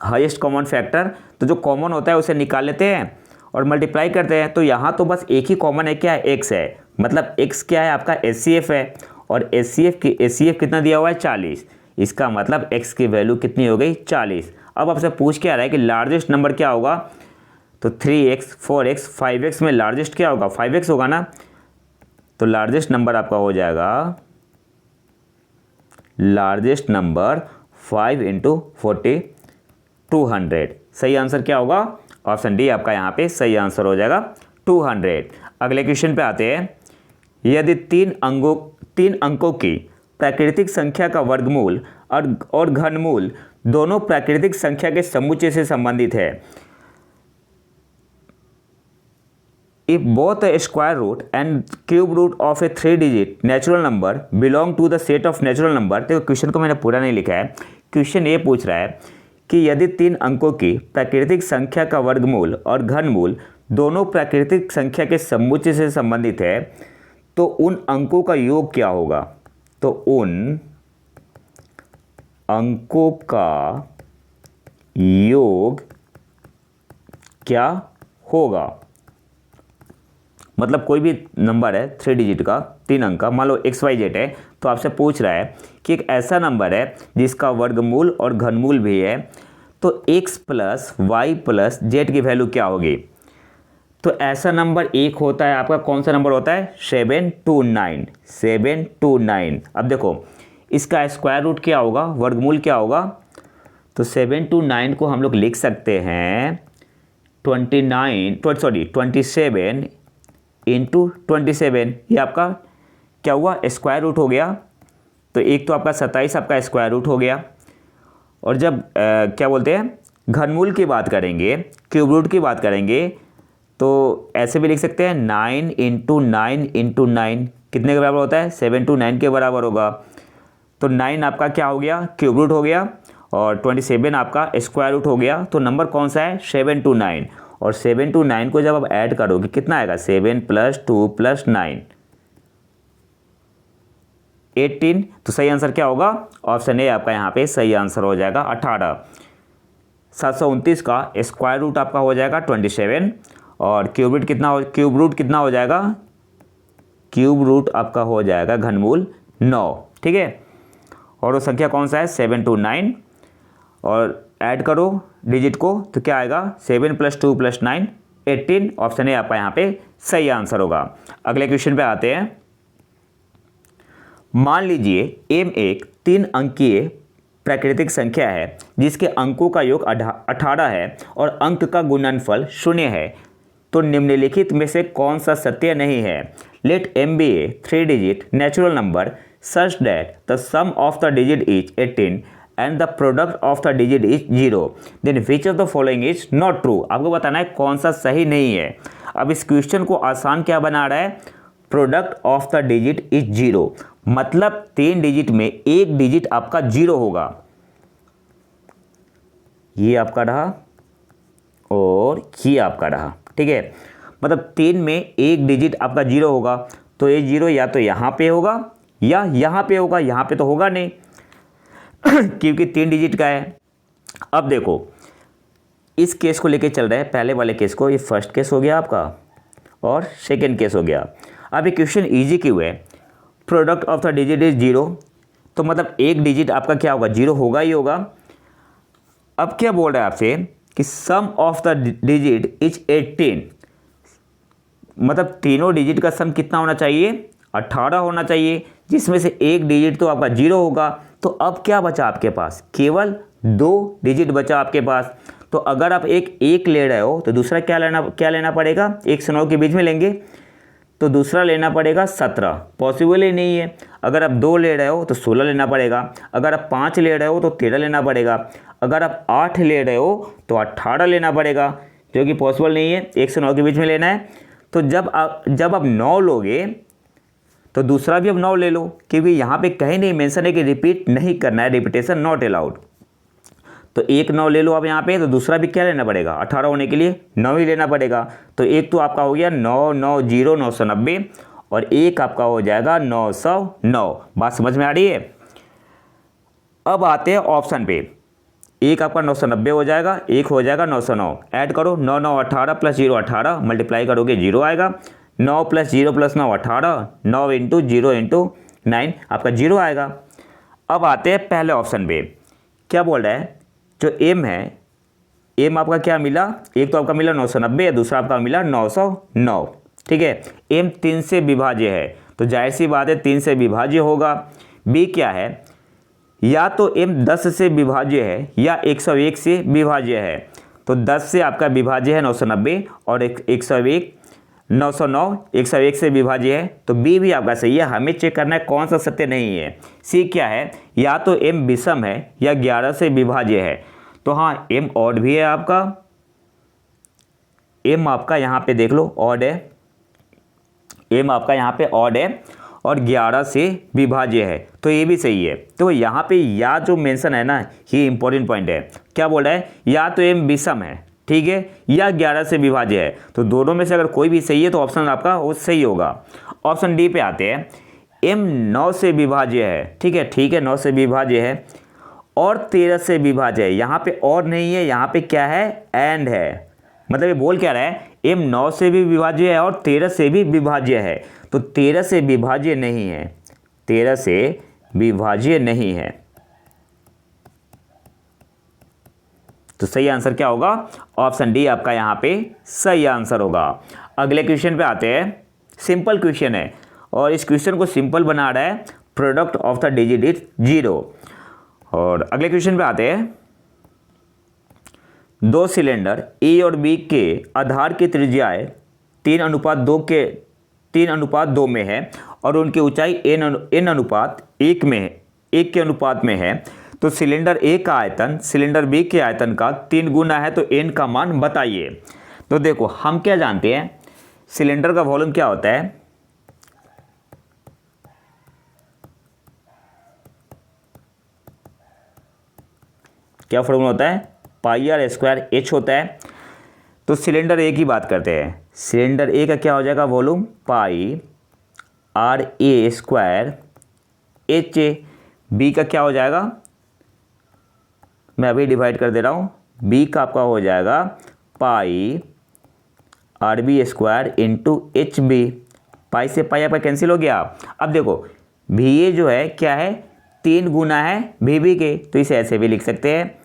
हाईएस्ट कॉमन फैक्टर, तो जो कॉमन होता है उसे निकाल लेते हैं और मल्टीप्लाई करते हैं। तो यहाँ तो बस एक ही कॉमन है, क्या है, एक्स है, मतलब एक्स क्या है आपका HCF है, और HCF कितना दिया हुआ है 40। इसका मतलब x की वैल्यू कितनी हो गई 40। अब आपसे पूछ क्या रहा है कि लार्जेस्ट नंबर क्या होगा, तो 3x 4x 5x में लार्जेस्ट क्या होगा, 5x होगा ना। तो लार्जेस्ट नंबर आपका हो जाएगा, लार्जेस्ट नंबर 5 × 40 200। सही आंसर क्या होगा, ऑप्शन डी आपका यहाँ पे सही आंसर हो जाएगा 200। अगले क्वेश्चन पे आते हैं। यदि तीन अंकों की प्राकृतिक संख्या का वर्गमूल और घनमूल दोनों प्राकृतिक संख्या के समुच्चय से संबंधित है, if both the square root and cube root of a 3-digit natural number belong to the set of natural number। देखो क्वेश्चन को मैंने पूरा नहीं लिखा है, क्वेश्चन ये पूछ रहा है कि यदि तीन अंकों की प्राकृतिक संख्या का वर्गमूल और घनमूल दोनों प्राकृतिक संख्या के समुच्चय से संबंधित है, तो उन अंकों का योग क्या होगा। तो उन अंकों का योग क्या होगा, मतलब कोई भी नंबर है 3 डिजिट का, 3 अंक का, मान लो XYZ है, तो आपसे पूछ रहा है कि एक ऐसा नंबर है जिसका वर्गमूल और घनमूल भी है, तो x + y + z की वैल्यू क्या होगी। तो ऐसा नंबर एक होता है आपका, कौन सा नंबर होता है, 729। 729। अब देखो इसका स्क्वायर रूट क्या होगा, वर्गमूल क्या होगा, तो 729 को हम लोग लिख सकते हैं 27 × 27। ये आपका क्या हुआ, स्क्वायर रूट हो गया। तो एक तो आपका 27 आपका स्क्वायर रूट हो गया। और जब क्या बोलते हैं घनमूल की बात करेंगे, क्यूब रूट की बात करेंगे, तो ऐसे भी लिख सकते हैं 9 × 9 × 9 कितने के बराबर होता है, 729 के बराबर होगा। तो 9 आपका क्या हो गया, क्यूब रूट हो गया, और 27 आपका स्क्वायर रूट हो गया। तो नंबर कौन सा है, 729। और 729 को जब आप ऐड करोगे कितना आएगा, 7 + 2 + 9 18। तो सही आंसर क्या होगा, ऑप्शन ए आपका यहाँ पे सही आंसर हो जाएगा 18। 729 का स्क्वायर रूट आपका हो जाएगा 27, और क्यूब रूट कितना हो जाएगा, क्यूब रूट आपका हो जाएगा घनमूल 9। ठीक है, और वो संख्या कौन सा है, 729, और ऐड करो डिजिट को तो क्या आएगा, 7 + 2 + 9 18। ऑप्शन ए आपका यहाँ पे सही आंसर होगा। अगले क्वेश्चन पे आते हैं। मान लीजिए m एक 3 अंकीय प्राकृतिक संख्या है जिसके अंकों का योग 18 है और अंक का गुणनफल 0 है, तो निम्नलिखित में से कौन सा सत्य नहीं है। Let m be a 3-digit natural number such that the sum of the digit is 18 and the product of the digit is 0, then which of the following is not true। आपको बताना है कौन सा सही नहीं है। अब इस क्वेश्चन को आसान क्या बना रहा है, product of the digit is 0, मतलब 3 डिजिट में एक डिजिट आपका 0 होगा। ये आपका रहा और ये आपका रहा। ठीक है, मतलब 3 में एक डिजिट आपका 0 होगा, तो ये 0 या तो यहाँ पे होगा या यहाँ पे होगा, यहाँ पे तो होगा नहीं क्योंकि 3 डिजिट का है। अब देखो इस केस को लेके चल रहे हैं, पहले वाले केस को, ये फर्स्ट केस हो गया आपका और सेकंड केस हो गया। अब ये क्वेश्चन इजी क्यों है, product of the digit is 0, तो मतलब एक डिजिट आपका क्या होगा, 0 होगा ही होगा। अब क्या बोल रहा है आपसे कि सम ऑफ द डिजिट इज 18, मतलब तीनों डिजिट का सम कितना होना चाहिए, 18 होना चाहिए, जिसमें से एक डिजिट तो आपका 0 होगा। तो अब क्या बचा आपके पास, केवल 2 डिजिट बचा आपके पास। तो अगर आप एक ले रहे हो तो दूसरा क्या लेना पड़ेगा, 1 से 9 के बीच में लेंगे, तो दूसरा लेना पड़ेगा 17, पॉसिबल ही नहीं है। अगर आप 2 ले रहे हो तो 16 लेना पड़ेगा, अगर आप 5 ले रहे हो तो 13 लेना पड़ेगा, अगर आप 8 ले रहे हो तो 18 लेना पड़ेगा, जो कि पॉसिबल नहीं है, 1 से 9 के बीच में लेना है। तो जब आप 9 लोगे तो दूसरा भी अब 9 ले लो, क्योंकि यहाँ पे कहीं नहीं मेंशन है कि रिपीट नहीं करना है, रिपीटेशन नॉट अलाउड। तो एक 9 ले लो आप यहाँ पे, तो दूसरा भी क्या लेना पड़ेगा, 18 होने के लिए 9 ही लेना पड़ेगा। तो एक तो आपका हो गया 9 9 0 990, और एक आपका हो जाएगा 909। बात समझ में आ रही है। अब आते हैं ऑप्शन पे, एक आपका 990 हो जाएगा, एक हो जाएगा 909, ऐड करो 9 9 18 प्लस 0 18, मल्टीप्लाई करोगे 0 आएगा, 9 प्लस 0 प्लस 9 18, 9 इंटू 0 इंटू 9 आपका 0 आएगा। अब आते हैं पहले ऑप्शन पे, क्या बोल रहा है, जो एम है, एम आपका क्या मिला, एक तो आपका मिला 990, दूसरा आपका मिला 909, ठीक है। एम 3 से विभाज्य है, तो जाहिर सी बात है 3 से विभाज्य होगा। बी क्या है, या तो एम 10 से विभाज्य है या 101 से विभाज्य है, तो 10 से आपका विभाज्य है 990 और 101 909 101 से विभाज्य है, तो बी भी आपका सही है। हमें चेक करना है कौन सा सत्य नहीं है। सी क्या है, या तो एम विषम है या 11 से विभाज्य है, तो हाँ एम ऑड भी है आपका, एम आपका यहाँ पे देख लो ऑड है, एम आपका यहाँ पे ऑड है और 11 से विभाज्य है, तो ये भी सही है। तो यहाँ पे या जो मेंशन है ना, ये इंपॉर्टेंट पॉइंट है। क्या बोल रहा है, या तो एम विषम है, ठीक है, या 11 से विभाज्य है, तो दोनों में से अगर कोई भी सही है तो ऑप्शन आपका वो सही होगा। ऑप्शन डी पे आते हैं, एम 9 से विभाज्य है, ठीक है 9 से विभाज्य है और 13 से विभाज्य है। यहाँ पे और नहीं है, यहाँ पे क्या है, एंड है। मतलब ये बोल क्या रहा है, एम 9 से भी विभाज्य है और 13 से भी विभाज्य है, तो 13 से विभाज्य नहीं है, 13 से विभाज्य नहीं है। तो सही आंसर क्या होगा, ऑप्शन डी आपका यहाँ पे सही आंसर होगा। अगले क्वेश्चन पे आते हैं, सिंपल क्वेश्चन है और इस क्वेश्चन को सिंपल बना रहा है प्रोडक्ट ऑफ द डिजिट 0। और अगले क्वेश्चन पे आते हैं, दो सिलेंडर ए और बी के आधार की त्रिज्याएं 3:2 में है और उनकी ऊंचाई n अनुपात 1 में है, 1 के अनुपात में है, तो सिलेंडर ए का आयतन सिलेंडर बी के आयतन का 3 गुना है, तो n का मान बताइए। तो देखो हम क्या जानते हैं, सिलेंडर का वॉल्यूम क्या होता है, क्या फॉर्मूला होता है, पाई आर स्क्वायर एच होता है। तो सिलेंडर ए की बात करते हैं, सिलेंडर ए का क्या हो जाएगा volume, pi r a square h a. B का क्या हो जाएगा, मैं अभी डिवाइड कर दे रहा हूँ, बी का आपका हो जाएगा pi R B square into H B. Pi से पाई आपका कैंसिल हो गया। अब देखो भी ए जो है क्या है, 3 गुना है भी बी के, तो इसे ऐसे भी लिख सकते हैं,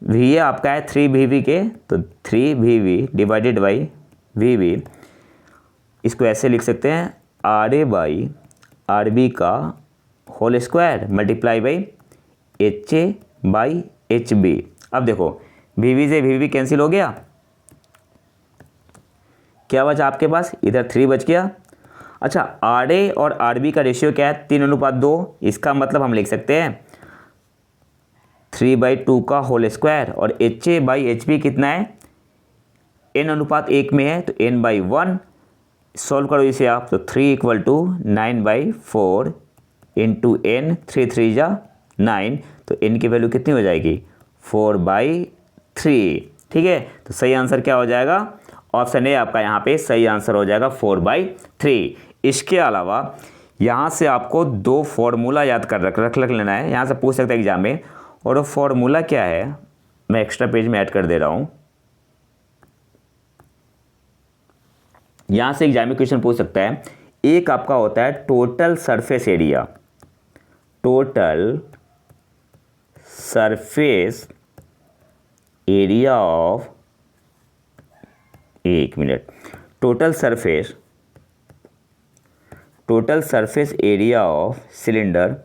वी ए आपका है 3 वी बी के, तो 3 V V divided by V B, इसको ऐसे लिख सकते हैं R A by R B का whole square multiply by H A by H B. अब देखो वी वी से वी वी कैंसिल हो गया, क्या बचा आपके पास, इधर 3 बच गया। अच्छा आर ए और आर बी का रेशियो क्या है, 3:2, इसका मतलब हम लिख सकते हैं 3/2 का होल स्क्वायर, और h A by H b कितना है, n अनुपात 1 में है, तो n/1। सॉल्व करो इसे आप, तो 3 = 9/4 इंटू n, 3 3 जा 9, तो n की वैल्यू कितनी हो जाएगी, 4/3, ठीक है। तो सही आंसर क्या हो जाएगा, ऑप्शन ए आपका यहाँ पे सही आंसर हो जाएगा 4/3। इसके अलावा यहाँ से आपको 2 फॉर्मूला याद कर रख लेना है, यहाँ से पूछ सकते हैं एग्जाम में, और वो फॉर्मूला क्या है मैं एक्स्ट्रा पेज में ऐड कर दे रहा हूँ। यहाँ से एग्जाम में क्वेश्चन पूछ सकता है, एक आपका होता है total surface area, total surface area of, एक minute, total surface area of cylinder,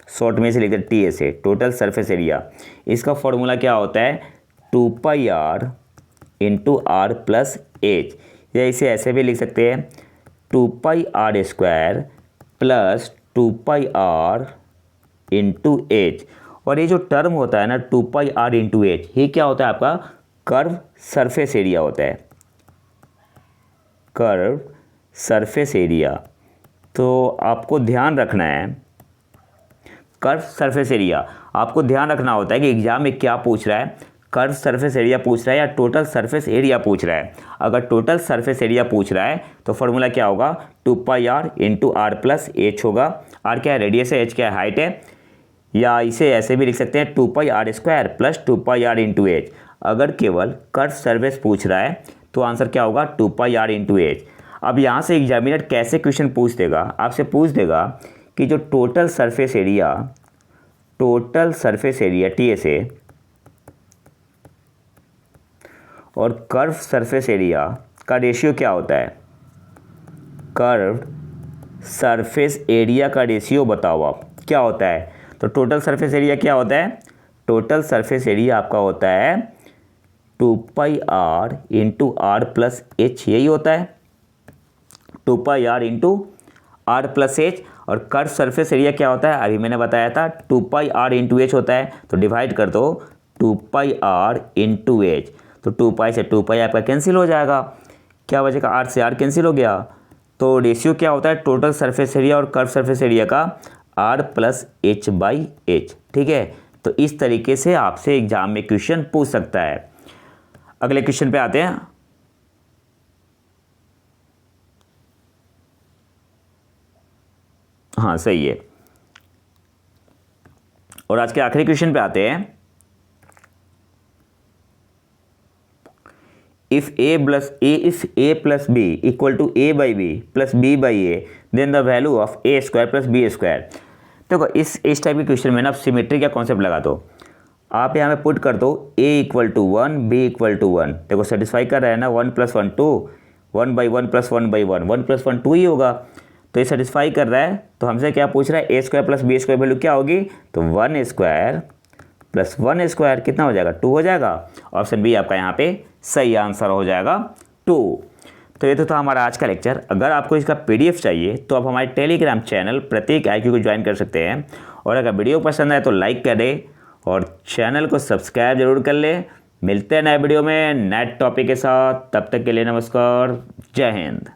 short में से लिखते हैं TSA, टोटल सरफेस एरिया। इसका फॉर्मूला क्या होता है, 2πr into r plus H, या इसे ऐसे भी लिख सकते हैं 2πr square plus 2πr into H. और ये जो टर्म होता है ना 2πr इंटू एच, ये क्या होता है आपका, कर्व सरफेस एरिया होता है, कर्व सरफेस एरिया। तो आपको ध्यान रखना है, कर्व सरफेस एरिया आपको ध्यान रखना होता है कि एग्जाम में क्या पूछ रहा है, कर्व सरफेस एरिया पूछ रहा है या टोटल सरफेस एरिया पूछ रहा है। अगर टोटल सरफेस एरिया पूछ रहा है तो फॉर्मूला क्या होगा, 2πr into r plus h होगा। आर क्या है, रेडियस है, एच क्या है, हाइट है। या इसे ऐसे भी लिख सकते हैं 2πr² plus 2πr into H. अगर केवल कर्व सरफेस पूछ रहा है तो आंसर क्या होगा 2πr इंटू एच। अब यहाँ से एग्जामिनर कैसे क्वेश्चन पूछ देगा, आपसे पूछ देगा कि जो टोटल सरफेस एरिया TSA और कर्व सरफेस एरिया का रेशियो क्या होता है। कर्व सरफेस एरिया का रेशियो बताओ आप क्या होता है। तो टोटल सरफेस एरिया क्या होता है, टोटल सरफेस एरिया आपका होता है 2πr into r plus H, यही होता है 2πr into r plus h. और कर्व सरफेस एरिया क्या होता है, अभी मैंने बताया था 2πr इंटू एच होता है। तो डिवाइड कर दो 2πr इंटू एच, तो 2π से 2π आपका कैंसिल हो जाएगा, क्या बचेगा r से r कैंसिल हो गया। तो रेशियो क्या होता है टोटल सरफेस एरिया और कर्व सरफेस एरिया का r plus H by H. ठीक है, तो इस तरीके से आपसे एग्जाम में क्वेश्चन पूछ सकता है। अगले क्वेश्चन पे आते हैं। हाँ सही है। और आज के आखिरी क्वेश्चन पे आते हैं। If a plus b equal to a by b plus b by a then the value of a square plus b square. देखो इस टाइप के क्वेश्चन में ना सिमेट्री का कॉन्सेप्ट लगा दो। आप यहाँ पे पुट कर दो a equal to 1 b equal to 1। देखो सेटिस्फाई कर रहा है ना 1 + 1 2, 1/1 + 1/1 1 + 1 2 ही होगा। तो ये सेटिस्फाई कर रहा है। तो हमसे क्या पूछ रहा है a square plus b square value क्या होगी, तो 1 स्क्वायर प्लस 1 स्क्वायर कितना हो जाएगा 2 हो जाएगा। ऑप्शन बी आपका यहाँ पे सही आंसर हो जाएगा 2। तो ये तो था हमारा आज का लेक्चर। अगर आपको इसका PDF चाहिए तो आप हमारे टेलीग्राम चैनल प्रतीक IQ को ज्वाइन कर सकते हैं। और अगर वीडियो पसंद आए तो लाइक करें और चैनल को सब्सक्राइब जरूर कर लें। मिलते हैं नए वीडियो में नए टॉपिक के साथ, तब तक के लिए नमस्कार, जय हिंद।